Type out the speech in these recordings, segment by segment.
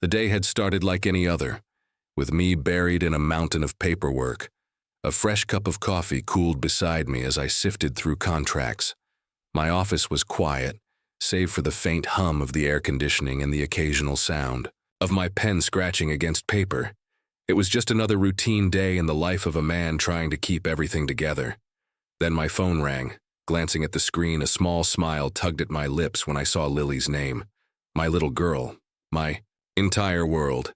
The day had started like any other, with me buried in a mountain of paperwork. A fresh cup of coffee cooled beside me as I sifted through contracts. My office was quiet, save for the faint hum of the air conditioning and the occasional sound of my pen scratching against paper. It was just another routine day in the life of a man trying to keep everything together. Then my phone rang. Glancing at the screen, a small smile tugged at my lips when I saw Lily's name. My little girl. My entire world.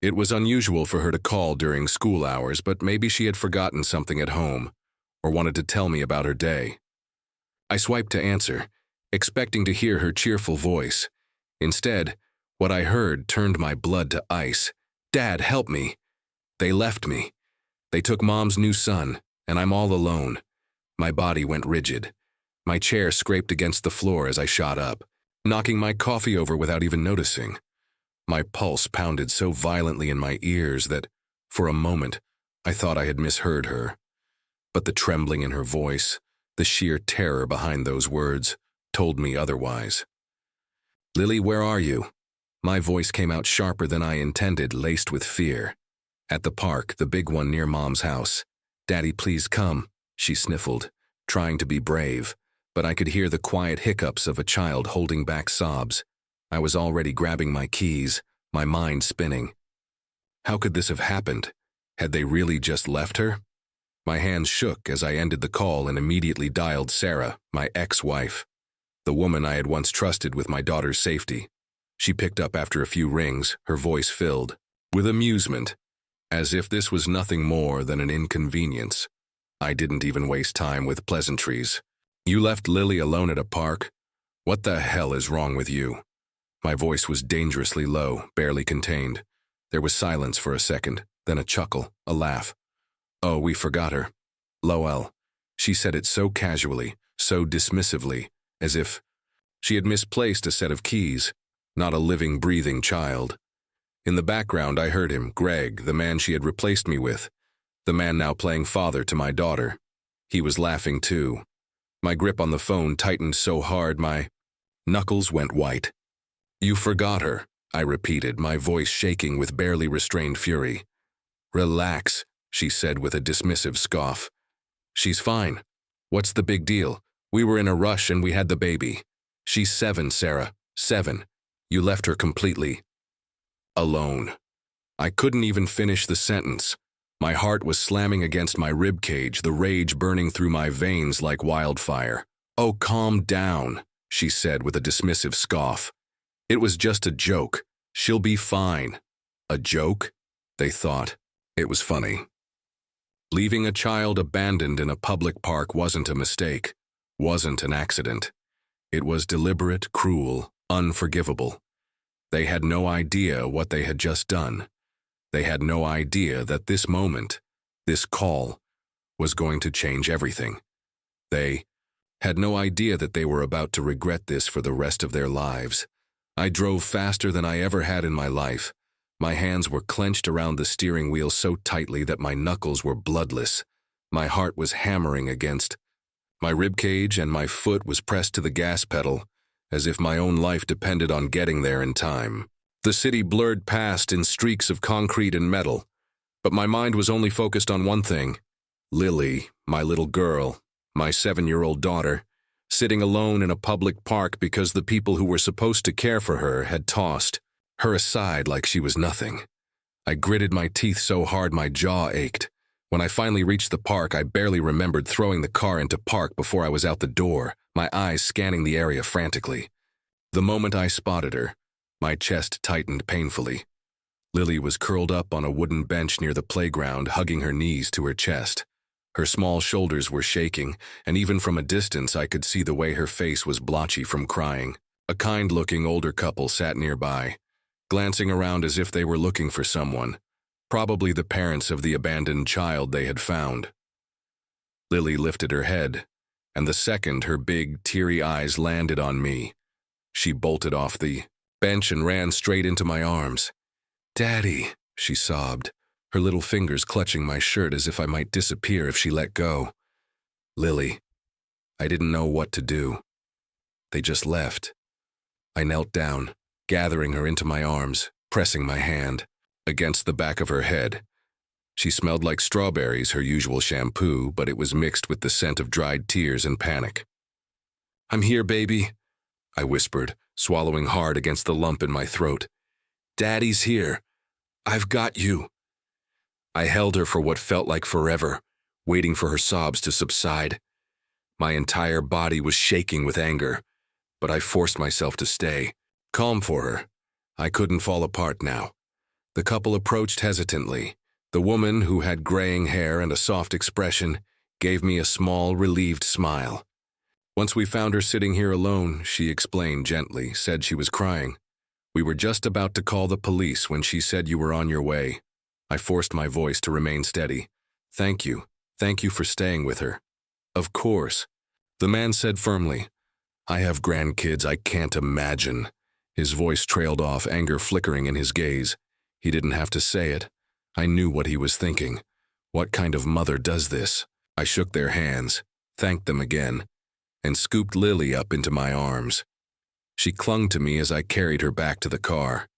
It was unusual for her to call during school hours, but maybe she had forgotten something at home, or wanted to tell me about her day. I swiped to answer, expecting to hear her cheerful voice. Instead, what I heard turned my blood to ice. "Dad, help me." They left me. They took Mom's new son, and I'm all alone. My body went rigid. My chair scraped against the floor as I shot up, knocking my coffee over without even noticing. My pulse pounded so violently in my ears that, for a moment, I thought I had misheard her. But the trembling in her voice, the sheer terror behind those words, told me otherwise. "Lily, where are you?" My voice came out sharper than I intended, laced with fear. "At the park, the big one near Mom's house." "Daddy, please come," she sniffled, trying to be brave, but I could hear the quiet hiccups of a child holding back sobs. I was already grabbing my keys, my mind spinning. How could this have happened? Had they really just left her? My hands shook as I ended the call and immediately dialed Sarah, my ex-wife, the woman I had once trusted with my daughter's safety. She picked up after a few rings, her voice filled with amusement, as if this was nothing more than an inconvenience. I didn't even waste time with pleasantries. "You left Lily alone at a park? What the hell is wrong with you?" My voice was dangerously low, barely contained. There was silence for a second, then a chuckle, a laugh. "Oh, we forgot her. Lowell." She said it so casually, so dismissively, as if she had misplaced a set of keys, not a living, breathing child. In the background, I heard him, Greg, the man she had replaced me with, the man now playing father to my daughter. He was laughing too. My grip on the phone tightened so hard my knuckles went white. "You forgot her," I repeated, my voice shaking with barely restrained fury. "Relax," she said with a dismissive scoff. "She's fine. What's the big deal? We were in a rush and we had the baby. She's 7, Sarah. 7. You left her completely alone." I couldn't even finish the sentence. My heart was slamming against my rib cage, the rage burning through my veins like wildfire. "Oh, calm down," she said with a dismissive scoff. "It was just a joke. She'll be fine." A joke? They thought. It was funny. Leaving a child abandoned in a public park wasn't a mistake, wasn't an accident. It was deliberate, cruel, unforgivable. They had no idea what they had just done. They had no idea that this moment, this call, was going to change everything. They had no idea that they were about to regret this for the rest of their lives. I drove faster than I ever had in my life. My hands were clenched around the steering wheel so tightly that my knuckles were bloodless. My heart was hammering against my ribcage and my foot was pressed to the gas pedal, as if my own life depended on getting there in time. The city blurred past in streaks of concrete and metal, but my mind was only focused on one thing. Lily, my little girl, my 7-year-old daughter, sitting alone in a public park because the people who were supposed to care for her had tossed her aside like she was nothing. I gritted my teeth so hard my jaw ached. When I finally reached the park, I barely remembered throwing the car into park before I was out the door, my eyes scanning the area frantically. The moment I spotted her, my chest tightened painfully. Lily was curled up on a wooden bench near the playground, hugging her knees to her chest. Her small shoulders were shaking, and even from a distance I could see the way her face was blotchy from crying. A kind-looking older couple sat nearby, glancing around as if they were looking for someone, probably the parents of the abandoned child they had found. Lily lifted her head, and the second her big, teary eyes landed on me, she bolted off the bench and ran straight into my arms. "Daddy," she sobbed, her little fingers clutching my shirt as if I might disappear if she let go. "Lily." I didn't know what to do. They just left. I knelt down, gathering her into my arms, pressing my hand against the back of her head. She smelled like strawberries, her usual shampoo, but it was mixed with the scent of dried tears and panic. "I'm here, baby," I whispered, swallowing hard against the lump in my throat. "Daddy's here. I've got you." I held her for what felt like forever, waiting for her sobs to subside. My entire body was shaking with anger, but I forced myself to stay calm for her. I couldn't fall apart now. The couple approached hesitantly. The woman, who had graying hair and a soft expression, gave me a small, relieved smile. Once we found her sitting here alone, she explained gently, said she was crying. "We were just about to call the police when she said you were on your way." I forced my voice to remain steady. "Thank you. Thank you for staying with her." "Of course," the man said firmly. "I have grandkids I can't imagine." His voice trailed off, anger flickering in his gaze. He didn't have to say it. I knew what he was thinking. What kind of mother does this? I shook their hands, thanked them again, and scooped Lily up into my arms. She clung to me as I carried her back to the car.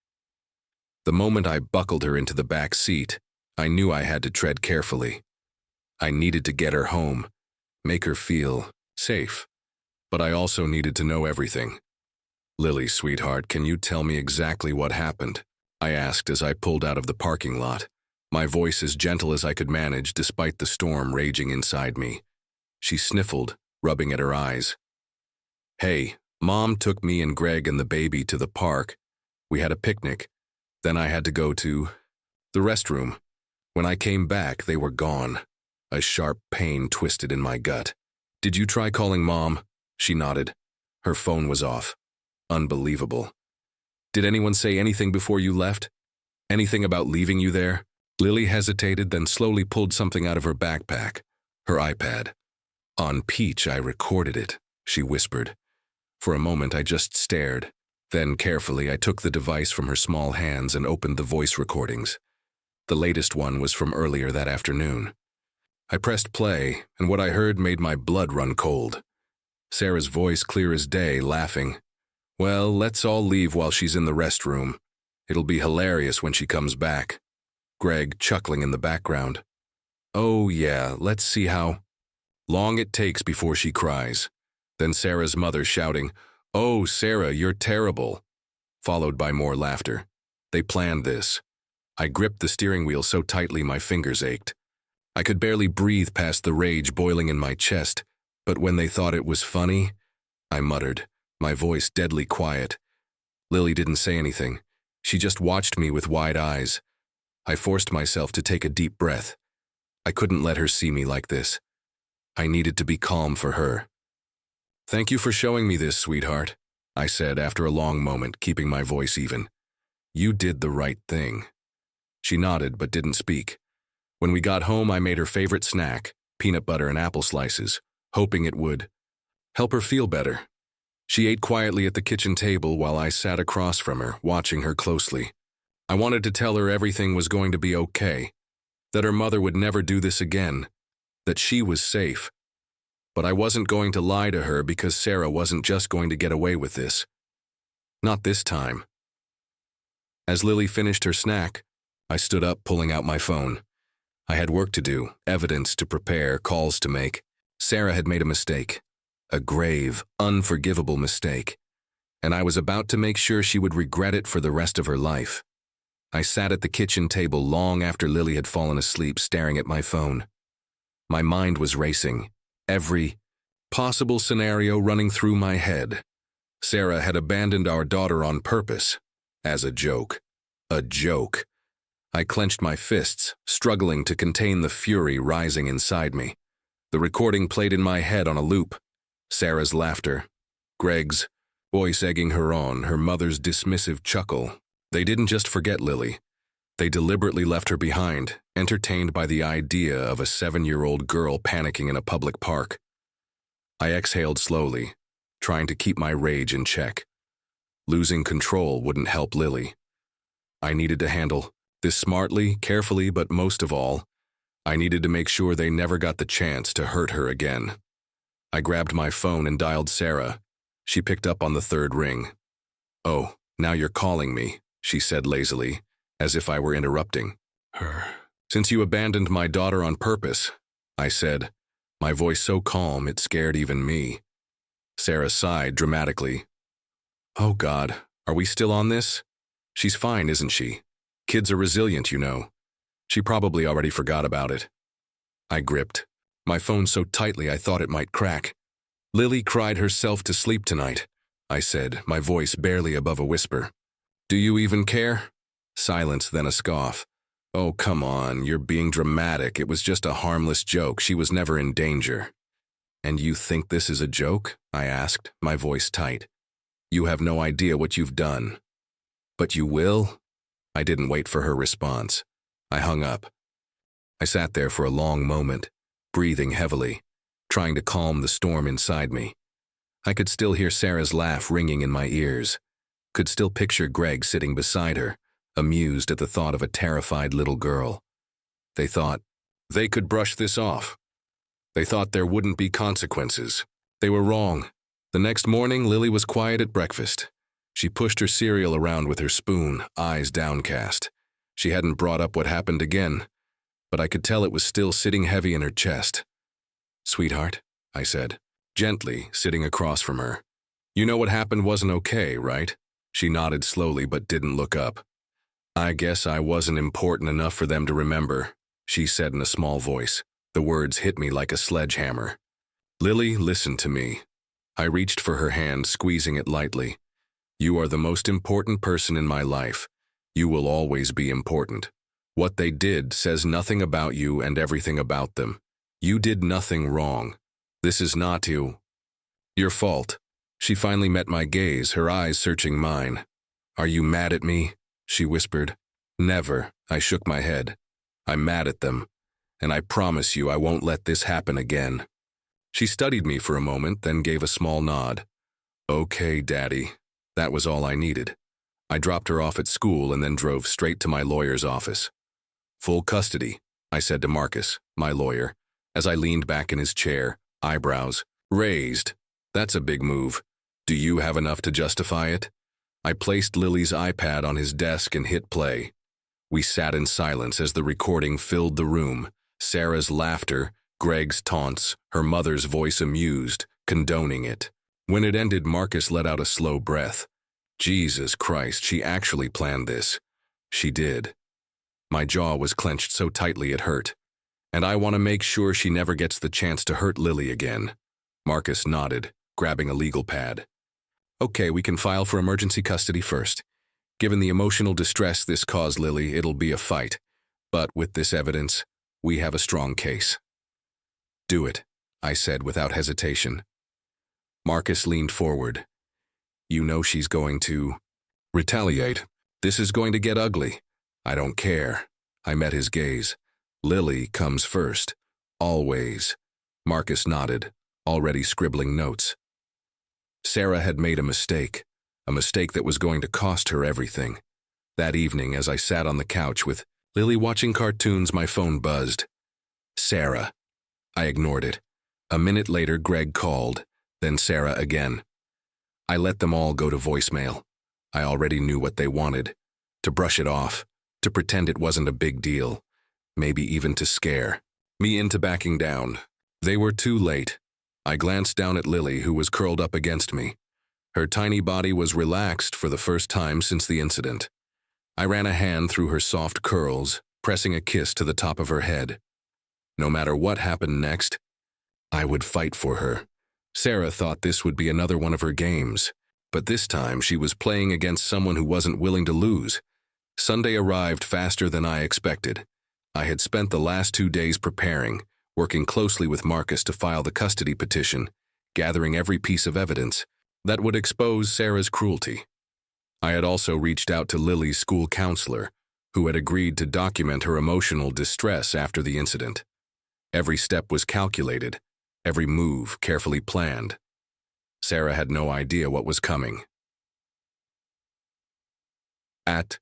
The moment I buckled her into the back seat, I knew I had to tread carefully. I needed to get her home, make her feel safe, but I also needed to know everything. "Lily, sweetheart, can you tell me exactly what happened?" I asked as I pulled out of the parking lot, my voice as gentle as I could manage despite the storm raging inside me. She sniffled, rubbing at her eyes. "Hey, Mom took me and Greg and the baby to the park. We had a picnic. Then I had to go to the restroom. When I came back, they were gone." A sharp pain twisted in my gut. "Did you try calling Mom?" She nodded. Her phone was off. Unbelievable. "Did anyone say anything before you left? Anything about leaving you there?" Lily hesitated, then slowly pulled something out of her backpack. Her iPad. "On Peach, I recorded it," she whispered. For a moment, I just stared. Then, carefully, I took the device from her small hands and opened the voice recordings. The latest one was from earlier that afternoon. I pressed play, and what I heard made my blood run cold. Sarah's voice clear as day, laughing. "Well, let's all leave while she's in the restroom. It'll be hilarious when she comes back." Greg chuckling in the background. "Oh yeah, let's see how long it takes before she cries." Then Sarah's mother shouting, "Oh, Sarah, you're terrible," followed by more laughter. They planned this. I gripped the steering wheel so tightly my fingers ached. I could barely breathe past the rage boiling in my chest, but when they thought it was funny, I muttered, my voice deadly quiet. Lily didn't say anything. She just watched me with wide eyes. I forced myself to take a deep breath. I couldn't let her see me like this. I needed to be calm for her. "Thank you for showing me this, sweetheart," I said after a long moment, keeping my voice even. "You did the right thing." She nodded but didn't speak. When we got home, I made her favorite snack, peanut butter and apple slices, hoping it would help her feel better. She ate quietly at the kitchen table while I sat across from her, watching her closely. I wanted to tell her everything was going to be okay, that her mother would never do this again, that she was safe. But I wasn't going to lie to her because Sarah wasn't just going to get away with this. Not this time. As Lily finished her snack, I stood up, pulling out my phone. I had work to do, evidence to prepare, calls to make. Sarah had made a mistake. A grave, unforgivable mistake. And I was about to make sure she would regret it for the rest of her life. I sat at the kitchen table long after Lily had fallen asleep, staring at my phone. My mind was racing. Every possible scenario running through my head. Sarah had abandoned our daughter on purpose, as a joke. A joke. I clenched my fists, struggling to contain the fury rising inside me. The recording played in my head on a loop. Sarah's laughter, Greg's voice egging her on, her mother's dismissive chuckle. They didn't just forget Lily. They deliberately left her behind, entertained by the idea of a 7-year-old girl panicking in a public park. I exhaled slowly, trying to keep my rage in check. Losing control wouldn't help Lily. I needed to handle this smartly, carefully, but most of all, I needed to make sure they never got the chance to hurt her again. I grabbed my phone and dialed Sarah. She picked up on the third ring. "Oh, now you're calling me," she said lazily, as if I were interrupting her. Since you abandoned my daughter on purpose, I said, my voice so calm it scared even me. Sarah sighed dramatically. Oh God, are we still on this? She's fine, isn't she? Kids are resilient, you know. She probably already forgot about it. I gripped, my phone so tightly I thought it might crack. Lily cried herself to sleep tonight, I said, my voice barely above a whisper. Do you even care? Silence, then a scoff. Oh, come on, you're being dramatic. It was just a harmless joke. She was never in danger. And you think this is a joke? I asked, my voice tight. You have no idea what you've done. But you will? I didn't wait for her response. I hung up. I sat there for a long moment, breathing heavily, trying to calm the storm inside me. I could still hear Sarah's laugh ringing in my ears, could still picture Greg sitting beside her, amused at the thought of a terrified little girl. They thought they could brush this off. They thought there wouldn't be consequences. They were wrong. The next morning, Lily was quiet at breakfast. She pushed her cereal around with her spoon, eyes downcast. She hadn't brought up what happened again, but I could tell it was still sitting heavy in her chest. Sweetheart, I said, gently, sitting across from her. You know what happened wasn't okay, right? She nodded slowly but didn't look up. I guess I wasn't important enough for them to remember, she said in a small voice. The words hit me like a sledgehammer. Lily, listen to me. I reached for her hand, squeezing it lightly. You are the most important person in my life. You will always be important. What they did says nothing about you and everything about them. You did nothing wrong. This is not your fault. She finally met my gaze, her eyes searching mine. Are you mad at me? She whispered. Never, I shook my head. I'm mad at them, and I promise you I won't let this happen again. She studied me for a moment, then gave a small nod. Okay, Daddy. That was all I needed. I dropped her off at school and then drove straight to my lawyer's office. Full custody, I said to Marcus, my lawyer, as I leaned back in his chair, eyebrows raised. That's a big move. Do you have enough to justify it? I placed Lily's iPad on his desk and hit play. We sat in silence as the recording filled the room. Sarah's laughter, Greg's taunts, her mother's voice amused, condoning it. When it ended, Marcus let out a slow breath. Jesus Christ, she actually planned this. She did. My jaw was clenched so tightly it hurt. And I want to make sure she never gets the chance to hurt Lily again. Marcus nodded, grabbing a legal pad. Okay, we can file for emergency custody first. Given the emotional distress this caused Lily, it'll be a fight. But with this evidence, we have a strong case. Do it, I said without hesitation. Marcus leaned forward. You know she's going to retaliate. This is going to get ugly. I don't care. I met his gaze. Lily comes first. Always. Marcus nodded, already scribbling notes. Sarah had made a mistake that was going to cost her everything. That evening, as I sat on the couch with Lily watching cartoons, my phone buzzed. Sarah. I ignored it. A minute later, Greg called, then Sarah again. I let them all go to voicemail. I already knew what they wanted. To brush it off, to pretend it wasn't a big deal, maybe even to scare me into backing down. They were too late. I glanced down at Lily, who was curled up against me. Her tiny body was relaxed for the first time since the incident. I ran a hand through her soft curls, pressing a kiss to the top of her head. No matter what happened next, I would fight for her. Sarah thought this would be another one of her games, but this time she was playing against someone who wasn't willing to lose. Sunday arrived faster than I expected. I had spent the last 2 days preparing, working closely with Marcus to file the custody petition, gathering every piece of evidence that would expose Sarah's cruelty. I had also reached out to Lily's school counselor, who had agreed to document her emotional distress after the incident. Every step was calculated, every move carefully planned. Sarah had no idea what was coming. At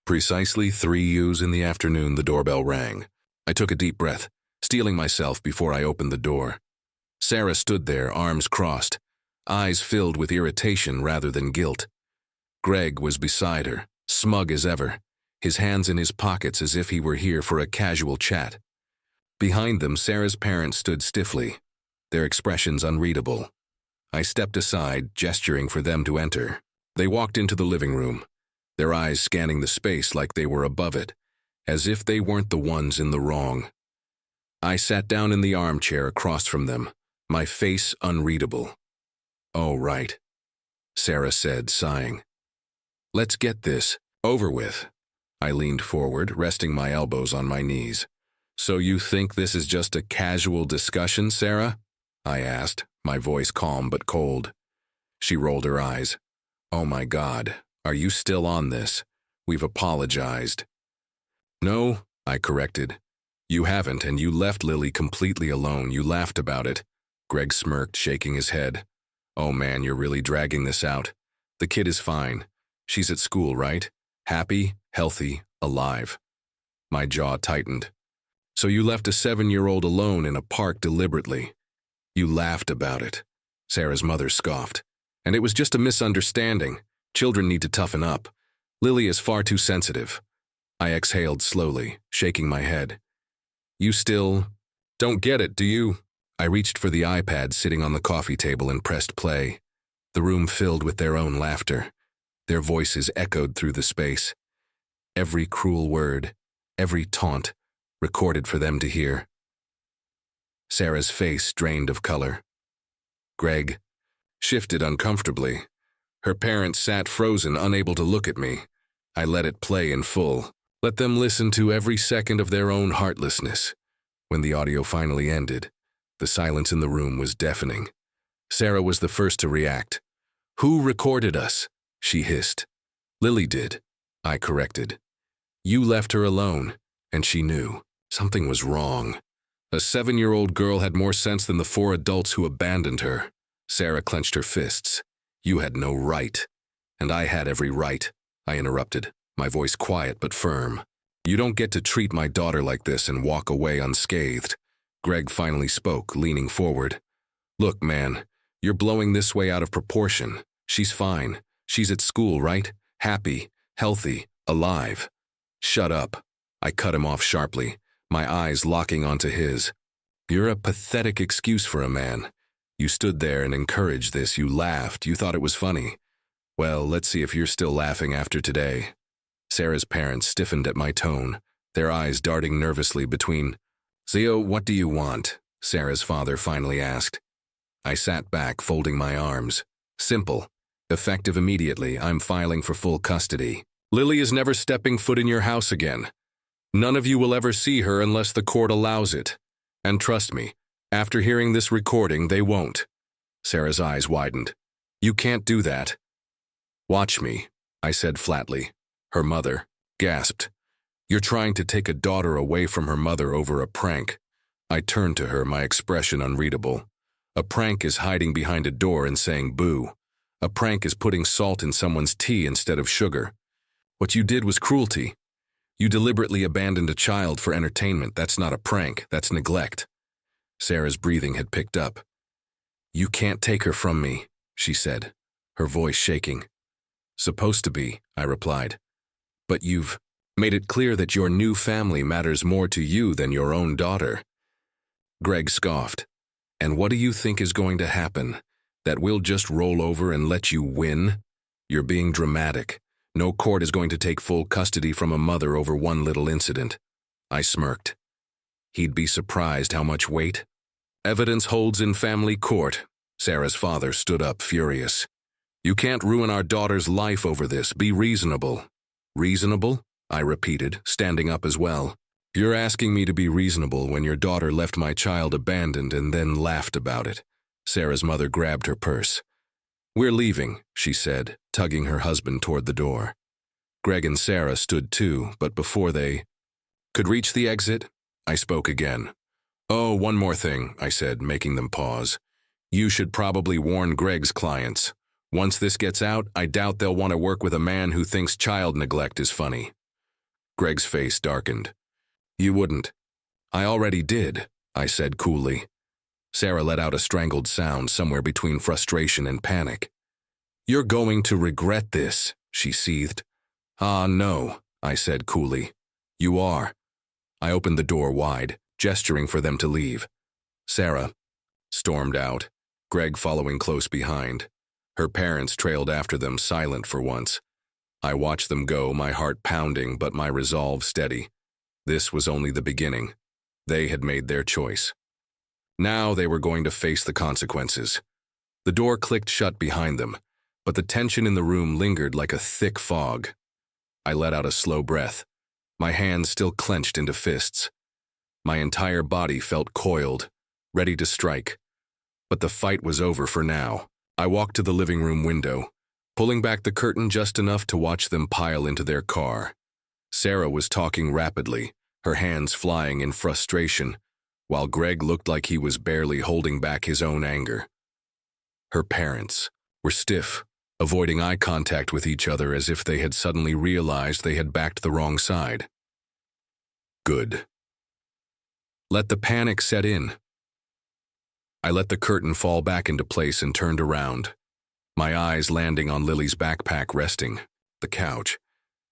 precisely 3 U's in the afternoon, the doorbell rang. I took a deep breath, steeling myself before I opened the door. Sarah stood there, arms crossed, eyes filled with irritation rather than guilt. Greg was beside her, smug as ever, his hands in his pockets as if he were here for a casual chat. Behind them, Sarah's parents stood stiffly, their expressions unreadable. I stepped aside, gesturing for them to enter. They walked into the living room, their eyes scanning the space like they were above it, as if they weren't the ones in the wrong. I sat down in the armchair across from them, my face unreadable. "Oh, right," Sarah said, sighing. "Let's get this over with." I leaned forward, resting my elbows on my knees. "So you think this is just a casual discussion, Sarah?" I asked, my voice calm but cold. She rolled her eyes. "Oh my God, are you still on this? We've apologized." "No," I corrected. "You haven't, and you left Lily completely alone. You laughed about it." Greg smirked, shaking his head. "Oh man, you're really dragging this out. The kid is fine. She's at school, right? Happy, healthy, alive." My jaw tightened. "So you left a 7-year-old alone in a park deliberately. You laughed about it." Sarah's mother scoffed. "And it was just a misunderstanding. Children need to toughen up. Lily is far too sensitive." I exhaled slowly, shaking my head. "You still don't get it, do you?" I reached for the iPad sitting on the coffee table and pressed play. The room filled with their own laughter. Their voices echoed through the space. Every cruel word, every taunt, recorded for them to hear. Sarah's face drained of color. Greg shifted uncomfortably. Her parents sat frozen, unable to look at me. I let it play in full. Let them listen to every second of their own heartlessness. When the audio finally ended, the silence in the room was deafening. Sarah was the first to react. "Who recorded us?" she hissed. "Lily did," I corrected. "You left her alone, and she knew. Something was wrong. A 7-year-old girl had more sense than the 4 adults who abandoned her." Sarah clenched her fists. "You had no right." "And I had every right," I interrupted, my voice quiet but firm. "You don't get to treat my daughter like this and walk away unscathed." Greg finally spoke, leaning forward. "Look, man, you're blowing this way out of proportion. She's fine. She's at school, right? Happy, healthy, alive." "Shut up." I cut him off sharply, my eyes locking onto his. "You're a pathetic excuse for a man. You stood there and encouraged this. You laughed. You thought it was funny. Well, let's see if you're still laughing after today." Sarah's parents stiffened at my tone, their eyes darting nervously between. "Zio, what do you want?" Sarah's father finally asked. I sat back, folding my arms. "Simple. Effective immediately. I'm filing for full custody. Lily is never stepping foot in your house again. None of you will ever see her unless the court allows it. And trust me, after hearing this recording, they won't." Sarah's eyes widened. "You can't do that." "Watch me," I said flatly. Her mother gasped. "You're trying to take a daughter away from her mother over a prank." I turned to her, my expression unreadable. A prank is hiding behind a door and saying boo. A prank is putting salt in someone's tea instead of sugar. What you did was cruelty. You deliberately abandoned a child for entertainment. That's not a prank, that's neglect. Sarah's breathing had picked up. "You can't take her from me," she said, her voice shaking. "Supposed to be," I replied. "But you've made it clear that your new family matters more to you than your own daughter." Greg scoffed. "And what do you think is going to happen? That we'll just roll over and let you win? You're being dramatic. No court is going to take full custody from a mother over one little incident." I smirked. "He'd be surprised how much weight evidence holds in family court." Sarah's father stood up, furious. "You can't ruin our daughter's life over this. Be reasonable." "Reasonable?" I repeated, standing up as well. "You're asking me to be reasonable when your daughter left my child abandoned and then laughed about it." Sarah's mother grabbed her purse. "We're leaving," she said, tugging her husband toward the door. Greg and Sarah stood too, but before they could reach the exit, I spoke again. "Oh, one more thing," I said, making them pause. "You should probably warn Greg's clients. Once this gets out, I doubt they'll want to work with a man who thinks child neglect is funny." Greg's face darkened. "You wouldn't." "I already did," I said coolly. Sarah let out a strangled sound somewhere between frustration and panic. "You're going to regret this," she seethed. "Ah, no," I said coolly. "You are." I opened the door wide, gesturing for them to leave. Sarah stormed out, Greg following close behind. Her parents trailed after them, silent for once. I watched them go, my heart pounding but my resolve steady. This was only the beginning. They had made their choice. Now they were going to face the consequences. The door clicked shut behind them, but the tension in the room lingered like a thick fog. I let out a slow breath, my hands still clenched into fists. My entire body felt coiled, ready to strike. But the fight was over for now. I walked to the living room window, pulling back the curtain just enough to watch them pile into their car. Sarah was talking rapidly, her hands flying in frustration, while Greg looked like he was barely holding back his own anger. Her parents were stiff, avoiding eye contact with each other as if they had suddenly realized they had backed the wrong side. Good. Let the panic set in. I let the curtain fall back into place and turned around, my eyes landing on Lily's backpack resting, the couch.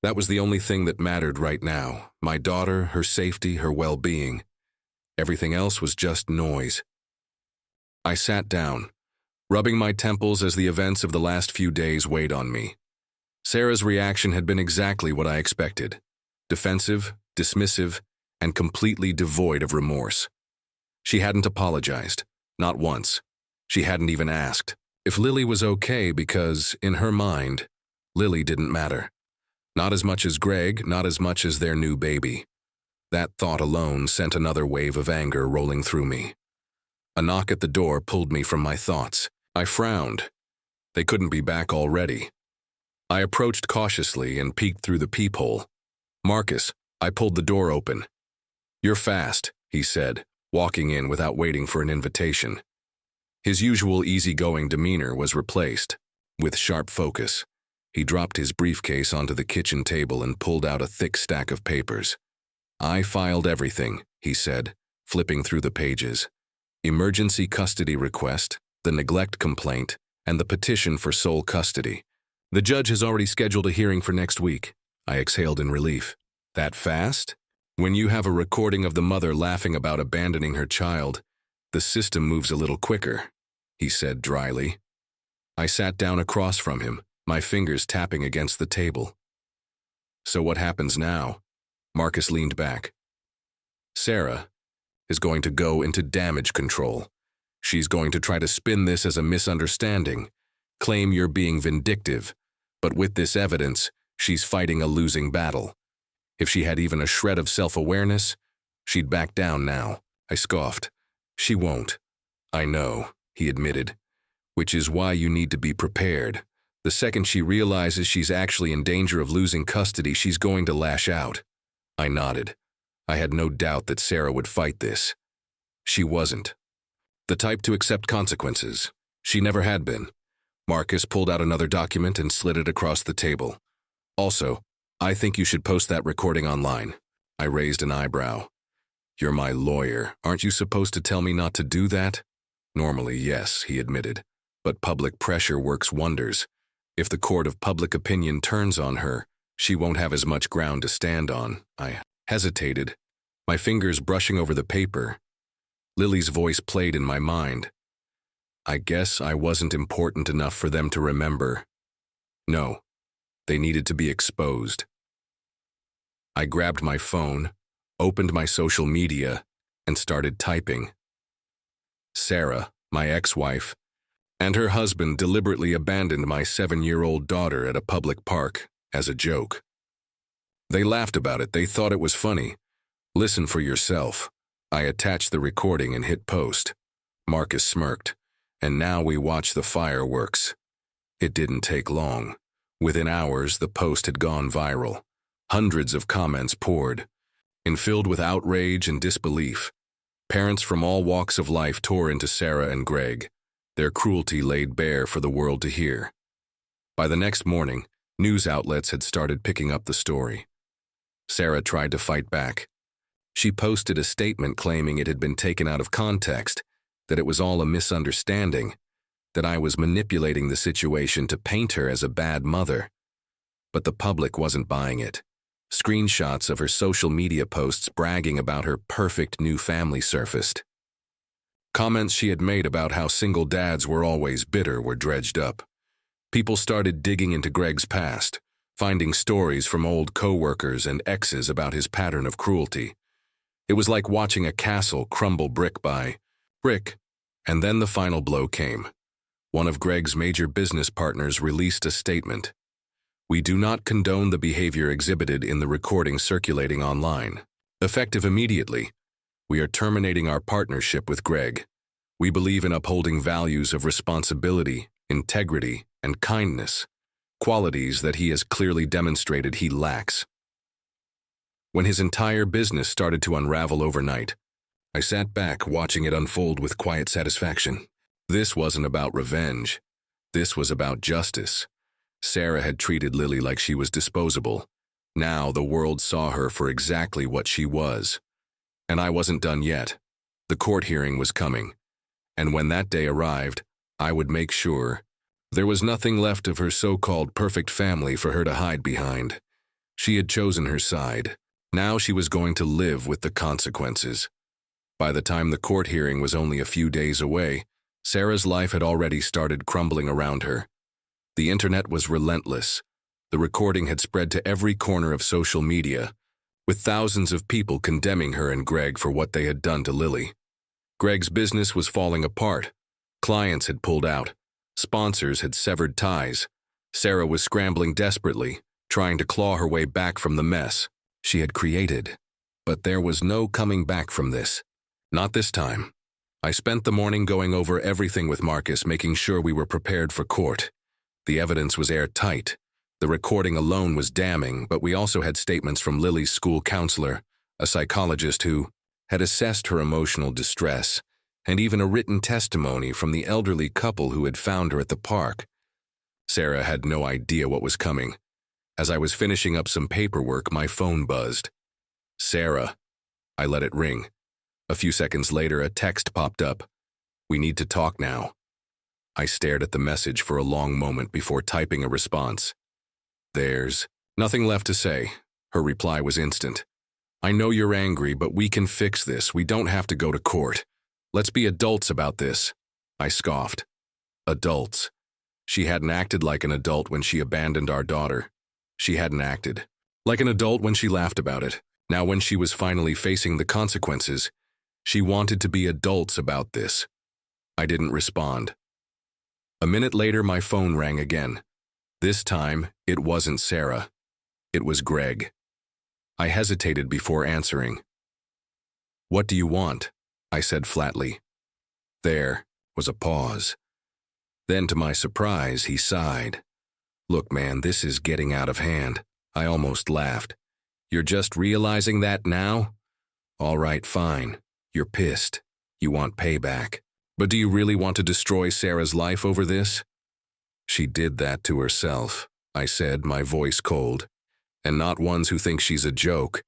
That was the only thing that mattered right now, my daughter, her safety, her well-being. Everything else was just noise. I sat down, rubbing my temples as the events of the last few days weighed on me. Sarah's reaction had been exactly what I expected. Defensive, dismissive, and completely devoid of remorse. She hadn't apologized, not once. She hadn't even asked if Lily was okay because, in her mind, Lily didn't matter. Not as much as Greg, not as much as their new baby. That thought alone sent another wave of anger rolling through me. A knock at the door pulled me from my thoughts. I frowned. They couldn't be back already. I approached cautiously and peeked through the peephole. "Marcus," I pulled the door open. "You're fast," he said, walking in without waiting for an invitation. His usual easygoing demeanor was replaced with sharp focus. He dropped his briefcase onto the kitchen table and pulled out a thick stack of papers. "I filed everything," he said, flipping through the pages. "Emergency custody request, the neglect complaint, and the petition for sole custody. The judge has already scheduled a hearing for next week." I exhaled in relief. "That fast?" When you have a recording of the mother laughing about abandoning her child, the system moves a little quicker, he said dryly. I sat down across from him, my fingers tapping against the table. "So what happens now?" Marcus leaned back. "Sarah is going to go into damage control. She's going to try to spin this as a misunderstanding, claim you're being vindictive, but with this evidence, she's fighting a losing battle. If she had even a shred of self-awareness, she'd back down now." I scoffed. "She won't." "I know," he admitted, "which is why you need to be prepared. The second she realizes she's actually in danger of losing custody, she's going to lash out." I nodded. I had no doubt that Sarah would fight this. She wasn't the type to accept consequences. She never had been. Marcus pulled out another document and slid it across the table. "Also, I think you should post that recording online." I raised an eyebrow. "You're my lawyer. Aren't you supposed to tell me not to do that?" "Normally, yes," he admitted. "But public pressure works wonders. If the court of public opinion turns on her, she won't have as much ground to stand on." I hesitated, my fingers brushing over the paper. Lily's voice played in my mind. I guess I wasn't important enough for them to remember. No, they needed to be exposed. I grabbed my phone, opened my social media, and started typing. Sarah, my ex-wife, and her husband deliberately abandoned my 7-year-old daughter at a public park as a joke. They laughed about it. They thought it was funny. Listen for yourself. I attached the recording and hit post. Marcus smirked, and now we watch the fireworks. It didn't take long. Within hours, the post had gone viral. Hundreds of comments poured, and filled with outrage and disbelief. Parents from all walks of life tore into Sarah and Greg, their cruelty laid bare for the world to hear. By the next morning, news outlets had started picking up the story. Sarah tried to fight back. She posted a statement claiming it had been taken out of context, that it was all a misunderstanding, that I was manipulating the situation to paint her as a bad mother. but the public wasn't buying it. Screenshots of her social media posts bragging about her perfect new family surfaced. Comments she had made about how single dads were always bitter were dredged up. People started digging into Greg's past, finding stories from old co-workers and exes about his pattern of cruelty. It was like watching a castle crumble brick by brick, and then the final blow came. One of Greg's major business partners released a statement. "We do not condone the behavior exhibited in the recording circulating online. Effective immediately, we are terminating our partnership with Greg. We believe in upholding values of responsibility, integrity, and kindness, qualities that he has clearly demonstrated he lacks." When his entire business started to unravel overnight, I sat back watching it unfold with quiet satisfaction. This wasn't about revenge. This was about justice. Sarah had treated Lily like she was disposable. Now the world saw her for exactly what she was. And I wasn't done yet. The court hearing was coming. And when that day arrived, I would make sure there was nothing left of her so-called perfect family for her to hide behind. She had chosen her side. Now she was going to live with the consequences. By the time the court hearing was only a few days away, Sarah's life had already started crumbling around her. The internet was relentless. The recording had spread to every corner of social media, with thousands of people condemning her and Greg for what they had done to Lily. Greg's business was falling apart. Clients had pulled out. Sponsors had severed ties. Sarah was scrambling desperately, trying to claw her way back from the mess she had created. But there was no coming back from this. Not this time. I spent the morning going over everything with Marcus, making sure we were prepared for court. The evidence was airtight. The recording alone was damning, but we also had statements from Lily's school counselor, a psychologist who had assessed her emotional distress, and even a written testimony from the elderly couple who had found her at the park. Sarah had no idea what was coming. As I was finishing up some paperwork, my phone buzzed. "Sarah." I let it ring. A few seconds later, a text popped up. "We need to talk now." I stared at the message for a long moment before typing a response. "There's nothing left to say." Her reply was instant. "I know you're angry, but we can fix this. We don't have to go to court. Let's be adults about this." I scoffed. Adults. She hadn't acted like an adult when she abandoned our daughter. She hadn't acted like an adult when she laughed about it. Now, when she was finally facing the consequences, she wanted to be adults about this. I didn't respond. A minute later, my phone rang again. This time, it wasn't Sarah. It was Greg. I hesitated before answering. "What do you want?" I said flatly. There was a pause. Then, to my surprise, he sighed. "Look, man, this is getting out of hand." I almost laughed. "You're just realizing that now? All right, fine. You're pissed. You want payback. But do you really want to destroy Sarah's life over this?" "She did that to herself," I said, my voice cold. "And not ones who think she's a joke."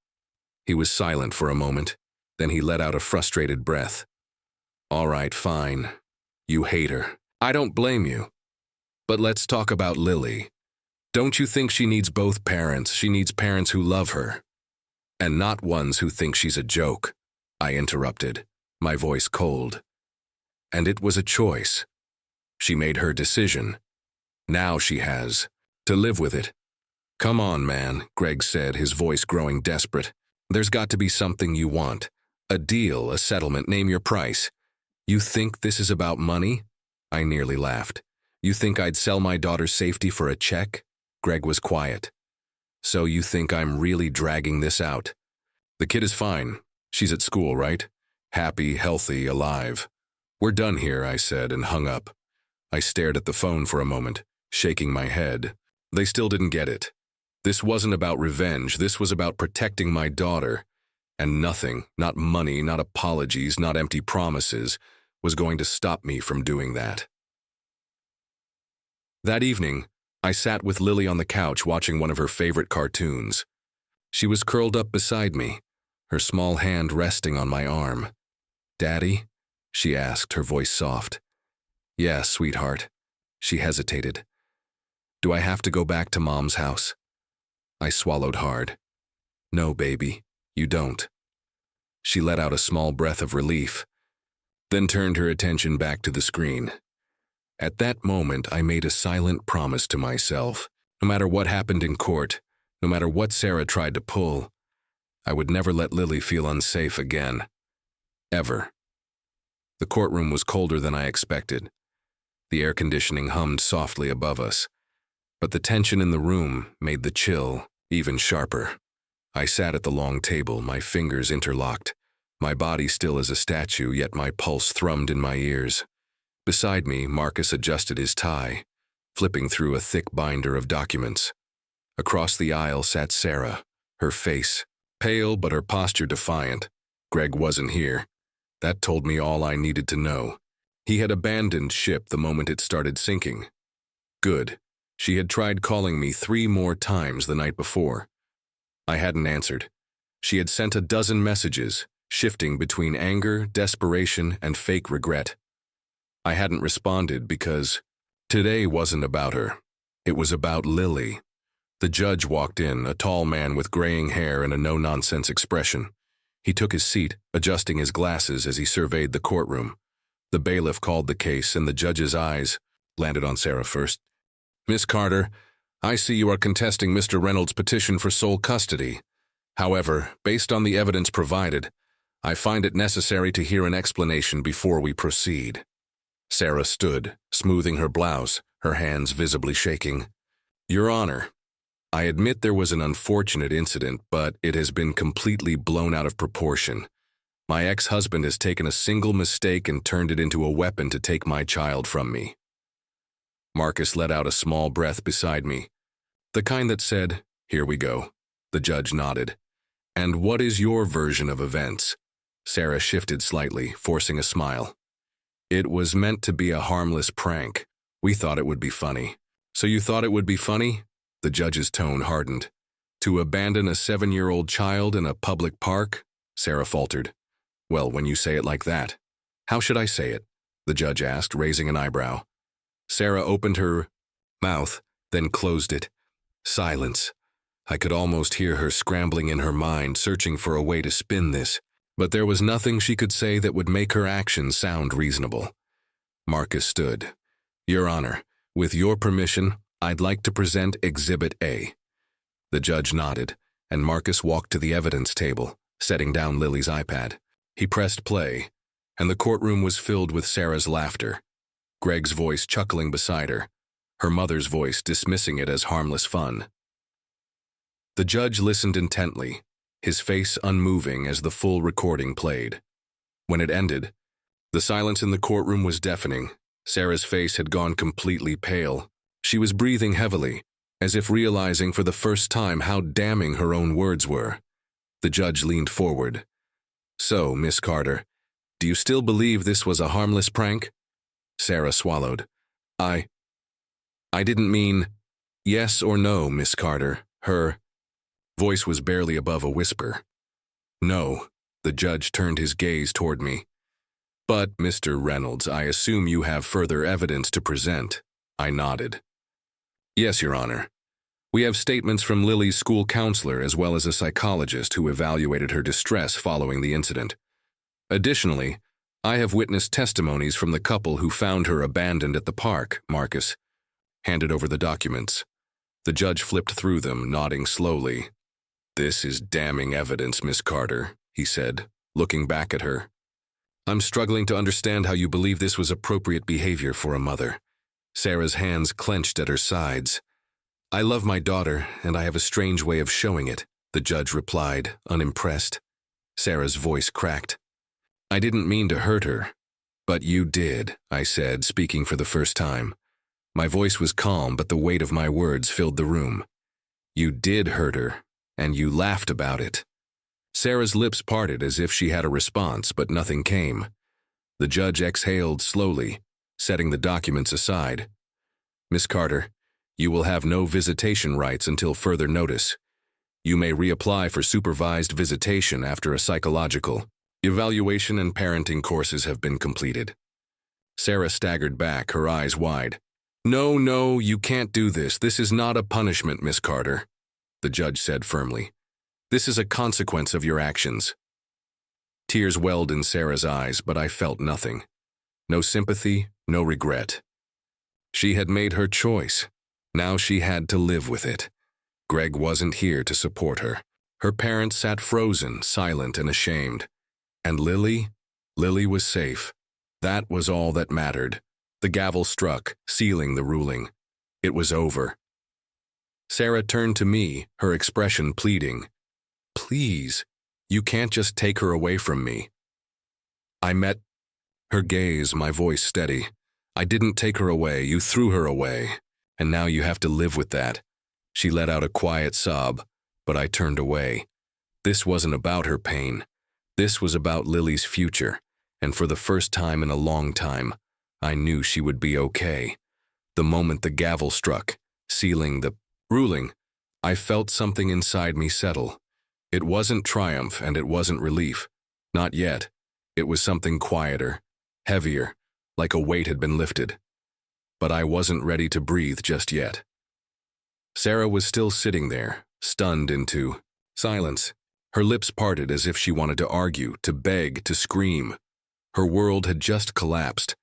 He was silent for a moment. Then he let out a frustrated breath. "All right, fine. You hate her. I don't blame you. But let's talk about Lily. Don't you think she needs both parents? She needs parents who love her. And not ones who think she's a joke," I interrupted, my voice cold. "And it was a choice. She made her decision. Now she has to live with it." "Come on, man," Greg said, his voice growing desperate. "There's got to be something you want. A deal, a settlement, name your price. You think this is about money?" I nearly laughed. "You think I'd sell my daughter's safety for a check?" Greg was quiet. "So you think I'm really dragging this out? The kid is fine. She's at school, right? Happy, healthy, alive. We're done here," I said, and hung up. I stared at the phone for a moment, shaking my head. They still didn't get it. This wasn't about revenge. This was about protecting my daughter. And nothing, not money, not apologies, not empty promises, was going to stop me from doing that. That evening, I sat with Lily on the couch watching one of her favorite cartoons. She was curled up beside me, her small hand resting on my arm. "Daddy?" she asked, her voice soft. "Yeah, sweetheart." She hesitated. "Do I have to go back to Mom's house?" I swallowed hard. No, baby, you don't. She let out a small breath of relief, then turned her attention back to the screen. At that moment, I made a silent promise to myself. No matter what happened in court, no matter what Sarah tried to pull, I would never let Lily feel unsafe again. Ever. The courtroom was colder than I expected. The air conditioning hummed softly above us, but the tension in the room made the chill even sharper. I sat at the long table, my fingers interlocked, my body still as a statue, yet my pulse thrummed in my ears. Beside me, Marcus adjusted his tie, flipping through a thick binder of documents. Across the aisle sat Sarah, her face pale but her posture defiant. Greg wasn't here. That told me all I needed to know. He had abandoned ship the moment it started sinking. Good. She had tried calling me 3 more times the night before. I hadn't answered. She had sent a dozen messages, shifting between anger, desperation, and fake regret. I hadn't responded because today wasn't about her. It was about Lily. The judge walked in, a tall man with graying hair and a no-nonsense expression. He took his seat, adjusting his glasses as he surveyed the courtroom. The bailiff called the case, and the judge's eyes landed on Sarah first. Miss Carter, I see you are contesting Mr. Reynolds' petition for sole custody. However, based on the evidence provided, I find it necessary to hear an explanation before we proceed. Sarah stood, smoothing her blouse, her hands visibly shaking. Your Honor, I admit there was an unfortunate incident, but it has been completely blown out of proportion. My ex-husband has taken a single mistake and turned it into a weapon to take my child from me. Marcus let out a small breath beside me. The kind that said, here we go. The judge nodded. And what is your version of events? Sarah shifted slightly, forcing a smile. It was meant to be a harmless prank. We thought it would be funny. So you thought it would be funny? The judge's tone hardened. To abandon a 7-year-old child in a public park? Sarah faltered. Well, when you say it like that. How should I say it? The judge asked, raising an eyebrow. Sarah opened her mouth, then closed it. Silence. I could almost hear her scrambling in her mind, searching for a way to spin this, but there was nothing she could say that would make her actions sound reasonable. Marcus stood. Your Honor, with your permission, I'd like to present Exhibit A. The judge nodded, and Marcus walked to the evidence table, setting down Lily's iPad. He pressed play, and the courtroom was filled with Sarah's laughter, Greg's voice chuckling beside her, her mother's voice dismissing it as harmless fun. The judge listened intently, his face unmoving as the full recording played. When it ended, the silence in the courtroom was deafening. Sarah's face had gone completely pale. She was breathing heavily, as if realizing for the first time how damning her own words were. The judge leaned forward. So, Miss Carter, do you still believe this was a harmless prank? Sarah swallowed. I didn't mean yes or no, Miss Carter. Her voice was barely above a whisper. No, the judge turned his gaze toward me. But, Mr. Reynolds, I assume you have further evidence to present. I nodded. Yes, Your Honor. We have statements from Lily's school counselor as well as a psychologist who evaluated her distress following the incident. Additionally, I have witnessed testimonies from the couple who found her abandoned at the park. Marcus handed over the documents. The judge flipped through them, nodding slowly. This is damning evidence, Miss Carter, he said, looking back at her. I'm struggling to understand how you believe this was appropriate behavior for a mother. Sarah's hands clenched at her sides. I love my daughter, and I have a strange way of showing it, the judge replied, unimpressed. Sarah's voice cracked. I didn't mean to hurt her. But you did, I said, speaking for the first time. My voice was calm, but the weight of my words filled the room. You did hurt her, and you laughed about it. Sarah's lips parted as if she had a response, but nothing came. The judge exhaled slowly, setting the documents aside. Miss Carter, you will have no visitation rights until further notice. You may reapply for supervised visitation after a psychological evaluation and parenting courses have been completed. Sarah staggered back, her eyes wide. No, you can't do this. This is not a punishment, Miss Carter. the judge said firmly. "This is a consequence of your actions." Tears welled in Sarah's eyes, but I felt nothing. No sympathy, no regret. She had made her choice. Now she had to live with it. Greg wasn't here to support her. Her parents sat frozen, silent and ashamed. And Lily? Lily was safe. That was all that mattered. The gavel struck, sealing the ruling. It was over. Sarah turned to me, her expression pleading. "Please, you can't just take her away from me." I met her gaze, my voice steady. "I didn't take her away, you threw her away. And now you have to live with that." She let out a quiet sob, but I turned away. This wasn't about her pain. This was about Lily's future, and for the first time in a long time, I knew she would be okay. The moment the gavel struck, sealing the ruling, I felt something inside me settle. It wasn't triumph and it wasn't relief. Not yet. It was something quieter, heavier, like a weight had been lifted. But I wasn't ready to breathe just yet. Sarah was still sitting there, stunned into silence. Her lips parted as if she wanted to argue, to beg, to scream. Her world had just collapsed,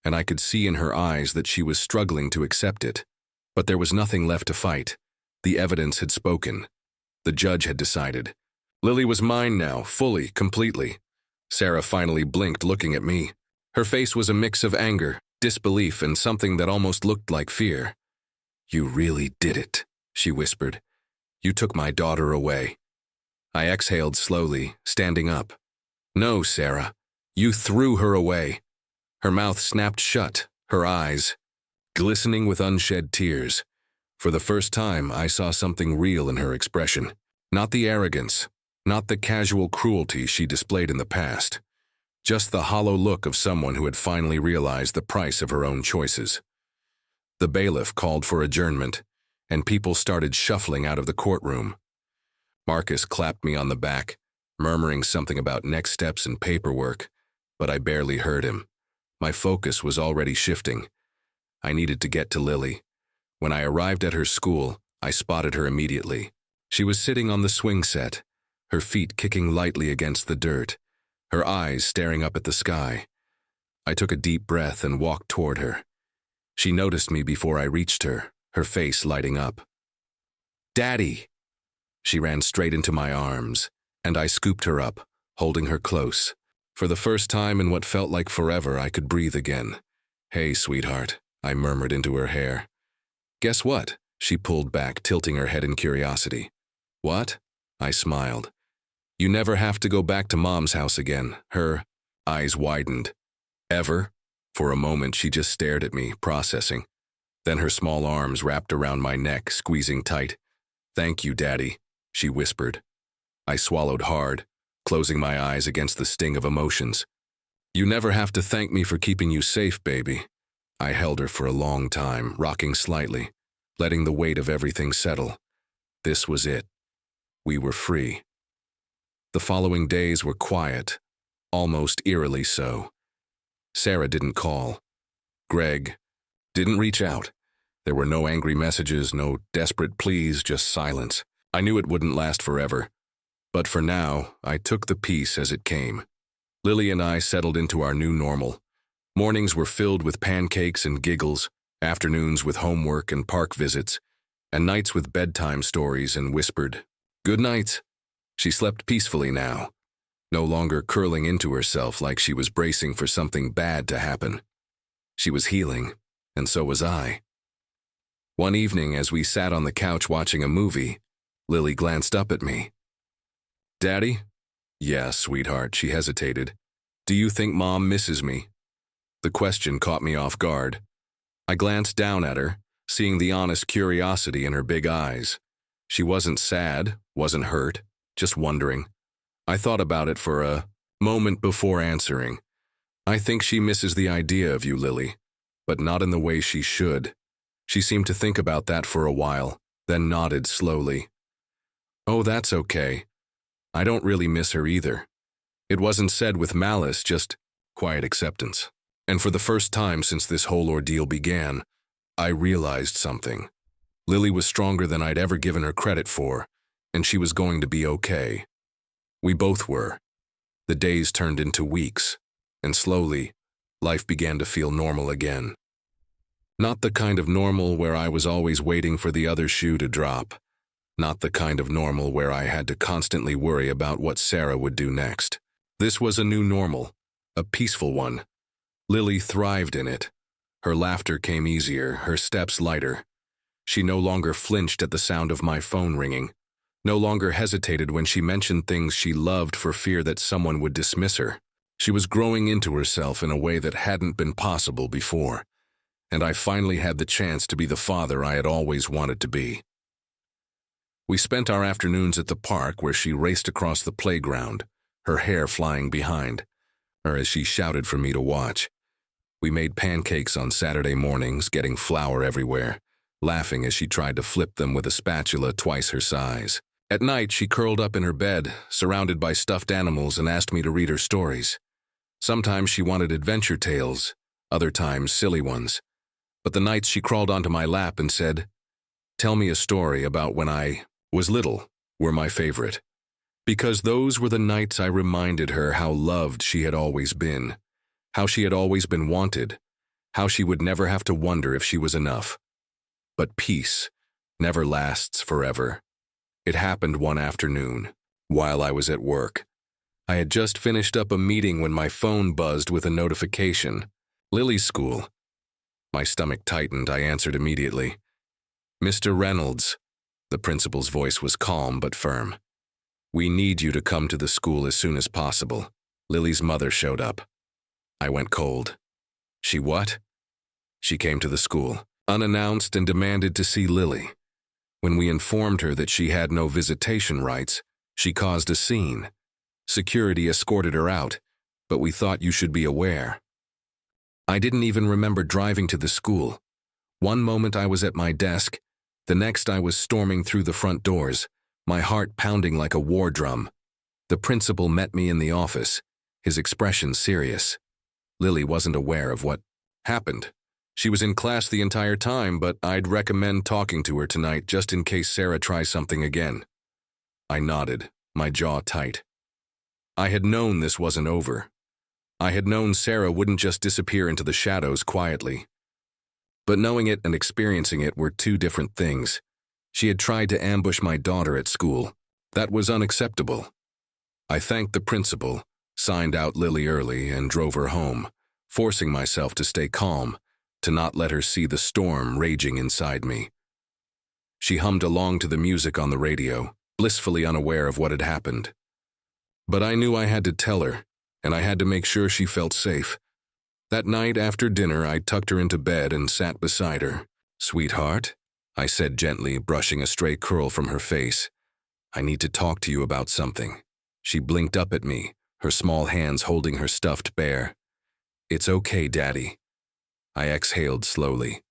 and I could see in her eyes that she was struggling to accept it. But there was nothing left to fight. The evidence had spoken. The judge had decided. Lily was mine now, fully, completely. Sarah finally blinked, looking at me. Her face was a mix of anger, disbelief, and something that almost looked like fear. "You really did it," she whispered. "You took my daughter away." I exhaled slowly, standing up. "No, Sarah. You threw her away." Her mouth snapped shut, her eyes glistening with unshed tears. For the first time, I saw something real in her expression. Not the arrogance, not the casual cruelty she displayed in the past. Just the hollow look of someone who had finally realized the price of her own choices. The bailiff called for adjournment, and people started shuffling out of the courtroom. Marcus clapped me on the back, murmuring something about next steps and paperwork, but I barely heard him. My focus was already shifting. I needed to get to Lily. When I arrived at her school, I spotted her immediately. She was sitting on the swing set, her feet kicking lightly against the dirt, her eyes staring up at the sky. I took a deep breath and walked toward her. She noticed me before I reached her, her face lighting up. "Daddy!" She ran straight into my arms, and I scooped her up, holding her close. For the first time in what felt like forever, I could breathe again. "Hey, sweetheart," I murmured into her hair. "Guess what?" She pulled back, tilting her head in curiosity. "What?" I smiled. "You never have to go back to Mom's house again." Her eyes widened. "Ever?" For a moment, she just stared at me, processing. Then her small arms wrapped around my neck, squeezing tight. "Thank you, Daddy," she whispered. I swallowed hard, closing my eyes against the sting of emotions. "You never have to thank me for keeping you safe, baby." I held her for a long time, rocking slightly, letting the weight of everything settle. This was it. We were free. The following days were quiet, almost eerily so. Sarah didn't call. Greg didn't reach out. There were no angry messages, no desperate pleas, just silence. I knew it wouldn't last forever. But for now, I took the peace as it came. Lily and I settled into our new normal. Mornings were filled with pancakes and giggles, afternoons with homework and park visits, and nights with bedtime stories and whispered, "Good night." She slept peacefully now, no longer curling into herself like she was bracing for something bad to happen. She was healing, and so was I. One evening, as we sat on the couch watching a movie, Lily glanced up at me. "Daddy?" "Yeah, sweetheart," she hesitated. "Do you think Mom misses me?" The question caught me off guard. I glanced down at her, seeing the honest curiosity in her big eyes. She wasn't sad, wasn't hurt, just wondering. I thought about it for a moment before answering. "I think she misses the idea of you, Lily, but not in the way she should." She seemed to think about that for a while, then nodded slowly. "Oh, that's okay. I don't really miss her either." It wasn't said with malice, just quiet acceptance. And for the first time since this whole ordeal began, I realized something. Lily was stronger than I'd ever given her credit for, and she was going to be okay. We both were. The days turned into weeks, and slowly, life began to feel normal again. Not the kind of normal where I was always waiting for the other shoe to drop. Not the kind of normal where I had to constantly worry about what Sarah would do next. This was a new normal, a peaceful one. Lily thrived in it. Her laughter came easier, her steps lighter. She no longer flinched at the sound of my phone ringing, no longer hesitated when she mentioned things she loved for fear that someone would dismiss her. She was growing into herself in a way that hadn't been possible before, and I finally had the chance to be the father I had always wanted to be. We spent our afternoons at the park where she raced across the playground, her hair flying behind her as she shouted for me to watch. We made pancakes on Saturday mornings, getting flour everywhere, laughing as she tried to flip them with a spatula twice her size. At night, she curled up in her bed, surrounded by stuffed animals, and asked me to read her stories. Sometimes she wanted adventure tales, other times silly ones. But the nights she crawled onto my lap and said, "Tell me a story about when I was little," were my favorite. Because those were the nights I reminded her how loved she had always been, how she had always been wanted, how she would never have to wonder if she was enough. But peace never lasts forever. It happened one afternoon, while I was at work. I had just finished up a meeting when my phone buzzed with a notification. Lily's school. My stomach tightened. I answered immediately. "Mr. Reynolds." The principal's voice was calm but firm. "We need you to come to the school as soon as possible." Lily's mother showed up. I went cold. She what? She came to the school, unannounced, and demanded to see Lily. When we informed her that she had no visitation rights, she caused a scene. Security escorted her out, but we thought you should be aware. I didn't even remember driving to the school. One moment I was at my desk, the next I was storming through the front doors, my heart pounding like a war drum. The principal met me in the office, his expression serious. Lily wasn't aware of what happened. She was in class the entire time, but I'd recommend talking to her tonight just in case Sarah tries something again. I nodded, my jaw tight. I had known this wasn't over. I had known Sarah wouldn't just disappear into the shadows quietly. But knowing it and experiencing it were two different things. She had tried to ambush my daughter at school. That was unacceptable. I thanked the principal, signed out Lily early, and drove her home, forcing myself to stay calm, to not let her see the storm raging inside me. She hummed along to the music on the radio, blissfully unaware of what had happened. But I knew I had to tell her, and I had to make sure she felt safe. That night after dinner, I tucked her into bed and sat beside her. "Sweetheart," I said gently, brushing a stray curl from her face, "I need to talk to you about something." She blinked up at me, her small hands holding her stuffed bear. "It's okay, Daddy." I exhaled slowly.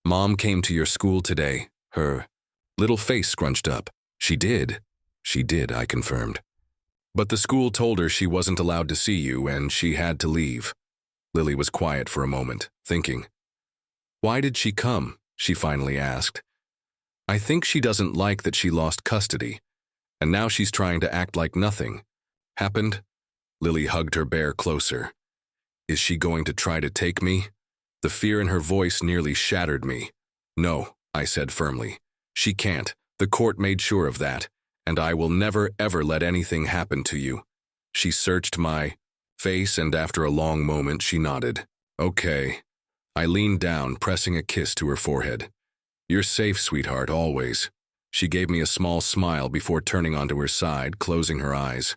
"Mom came to your school today." Her little face scrunched up. "She did." "She did," I confirmed. "But the school told her she wasn't allowed to see you and she had to leave." Lily was quiet for a moment, thinking. "Why did she come?" she finally asked. "I think she doesn't like that she lost custody, and now she's trying to act like nothing happened." Lily hugged her bear closer. "Is she going to try to take me?" The fear in her voice nearly shattered me. "No," I said firmly. "She can't. The court made sure of that, and I will never ever let anything happen to you." She searched my face, and after a long moment she nodded. "Okay." I leaned down, pressing a kiss to her forehead. "You're safe, sweetheart, always." She gave me a small smile before turning onto her side, closing her eyes.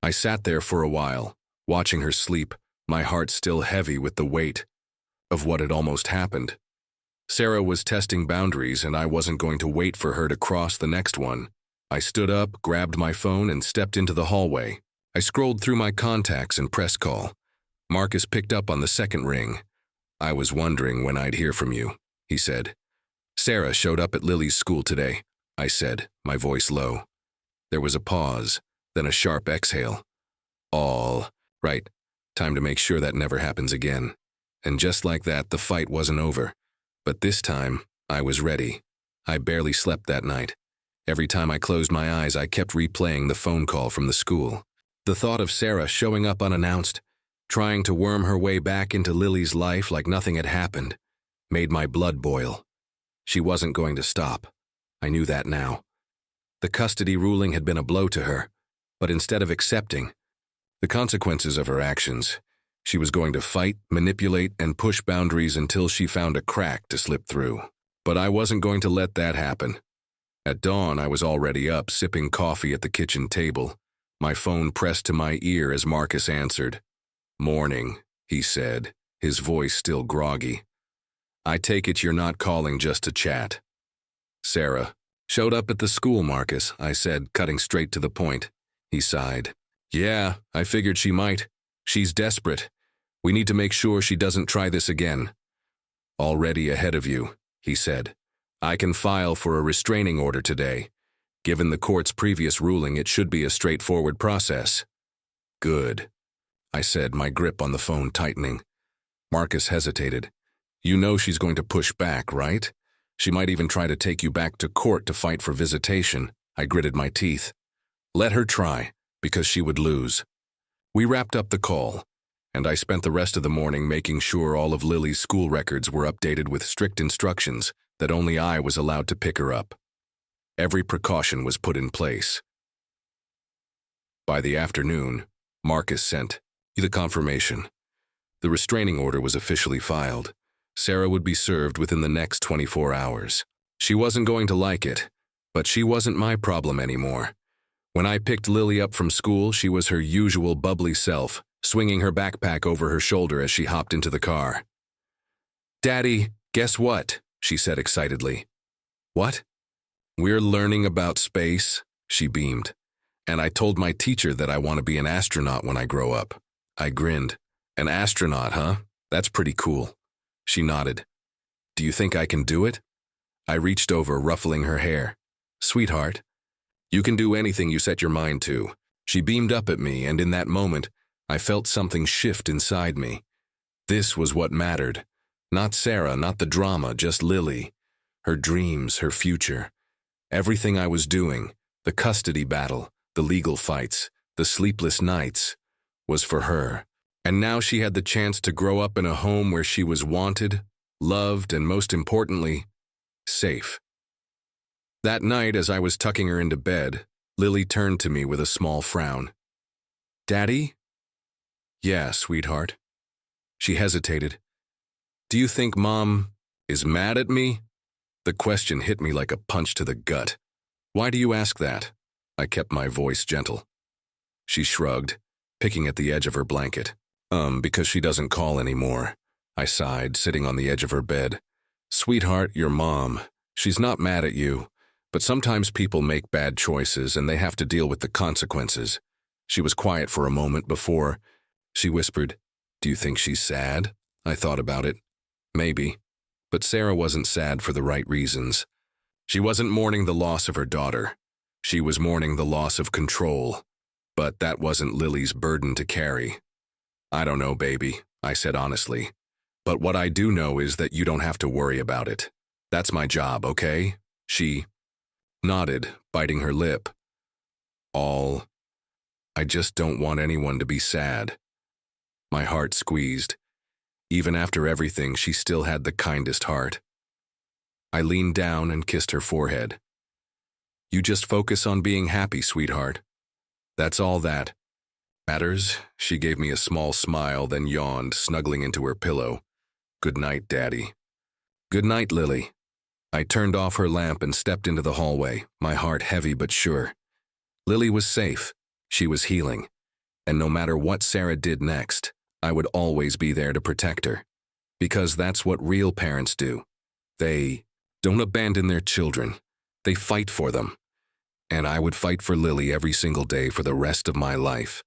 I sat there for a while, watching her sleep, my heart still heavy with the weight of what had almost happened. Sarah was testing boundaries, and I wasn't going to wait for her to cross the next one. I stood up, grabbed my phone, and stepped into the hallway. I scrolled through my contacts and pressed call. Marcus picked up on the second ring. "I was wondering when I'd hear from you," he said. "Sarah showed up at Lily's school today," I said, my voice low. There was a pause, then a sharp exhale. "All right, time to make sure that never happens again." And just like that, the fight wasn't over. But this time, I was ready. I barely slept that night. Every time I closed my eyes, I kept replaying the phone call from the school. The thought of Sarah showing up unannounced, trying to worm her way back into Lily's life like nothing had happened, made my blood boil. She wasn't going to stop. I knew that now. The custody ruling had been a blow to her, but instead of accepting the consequences of her actions, she was going to fight, manipulate, and push boundaries until she found a crack to slip through. But I wasn't going to let that happen. At dawn, I was already up, sipping coffee at the kitchen table, my phone pressed to my ear as Marcus answered. "Morning," he said, his voice still groggy. "I take it you're not calling just to chat." "Sarah showed up at the school, Marcus," I said, cutting straight to the point. He sighed. "Yeah, I figured she might. She's desperate. We need to make sure she doesn't try this again." "Already ahead of you," he said. "I can file for a restraining order today. Given the court's previous ruling, it should be a straightforward process." "Good," I said, my grip on the phone tightening. Marcus hesitated. "You know she's going to push back, right? She might even try to take you back to court to fight for visitation." I gritted my teeth. "Let her try, because she would lose." We wrapped up the call, and I spent the rest of the morning making sure all of Lily's school records were updated with strict instructions that only I was allowed to pick her up. Every precaution was put in place. By the afternoon, Marcus sent the confirmation. The restraining order was officially filed. Sarah would be served within the next 24 hours. She wasn't going to like it, but she wasn't my problem anymore. When I picked Lily up from school, she was her usual bubbly self, swinging her backpack over her shoulder as she hopped into the car. "Daddy, guess what?" she said excitedly. "What?" "We're learning about space," she beamed. "And I told my teacher that I want to be an astronaut when I grow up." I grinned. "An astronaut, huh? That's pretty cool." She nodded. "Do you think I can do it?" I reached over, ruffling her hair. "Sweetheart, you can do anything you set your mind to." She beamed up at me, and in that moment, I felt something shift inside me. This was what mattered. Not Sarah, not the drama, just Lily. Her dreams, her future. Everything I was doing, the custody battle, the legal fights, the sleepless nights, was for her. And now she had the chance to grow up in a home where she was wanted, loved, and most importantly, safe. That night, as I was tucking her into bed, Lily turned to me with a small frown. "Daddy?" "Yeah, sweetheart." She hesitated. "Do you think Mom is mad at me?" The question hit me like a punch to the gut. "Why do you ask that?" I kept my voice gentle. She shrugged, picking at the edge of her blanket. Because she doesn't call anymore." I sighed, sitting on the edge of her bed. "Sweetheart, your mom. She's not mad at you, but sometimes people make bad choices and they have to deal with the consequences." She was quiet for a moment before she whispered, "Do you think she's sad?" I thought about it. Maybe. But Sarah wasn't sad for the right reasons. She wasn't mourning the loss of her daughter. She was mourning the loss of control. But that wasn't Lily's burden to carry. "I don't know, baby," I said honestly. "But what I do know is that you don't have to worry about it. That's my job, okay?" She nodded, biting her lip. I just don't want anyone to be sad." My heart squeezed. Even after everything, she still had the kindest heart. I leaned down and kissed her forehead. "You just focus on being happy, sweetheart. That's all that matters." She gave me a small smile, then yawned, snuggling into her pillow. "Good night, Daddy." "Good night, Lily." I turned off her lamp and stepped into the hallway, my heart heavy but sure. Lily was safe. She was healing. And no matter what Sarah did next, I would always be there to protect her. Because that's what real parents do. They don't abandon their children. They fight for them. And I would fight for Lily every single day for the rest of my life.